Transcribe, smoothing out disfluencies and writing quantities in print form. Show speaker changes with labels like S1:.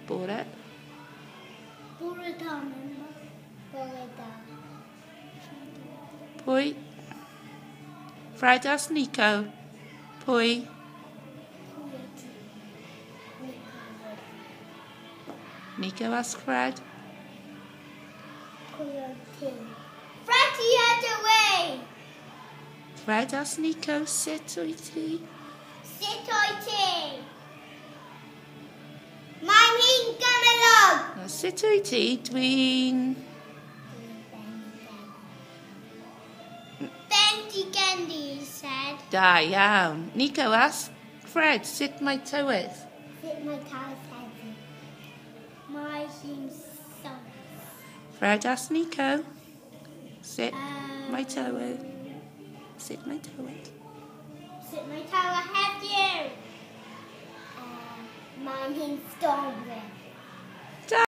S1: Bore.
S2: Bore da, mamma. Bore da.
S1: Pwy? Fred as Nico. Pwy? Nico as Fred.
S2: Freddie had away.
S1: Fred as Nico. Sit wyt ti.
S2: Sit o'i ti. Mae'n hi'n gymylog.
S1: Sut wyt ti? Dwi'n...
S2: Bendigedig, he said.
S1: Da iawn. Nico as Fred. Sut mae tywydd?
S2: Sit my towel's heavy. Mae hi'n soft.
S1: Fred as Nico. Sut mae tywydd? Sut mae tywydd?
S2: Sit my towel heddiw. Mae'n hi'n stormydd.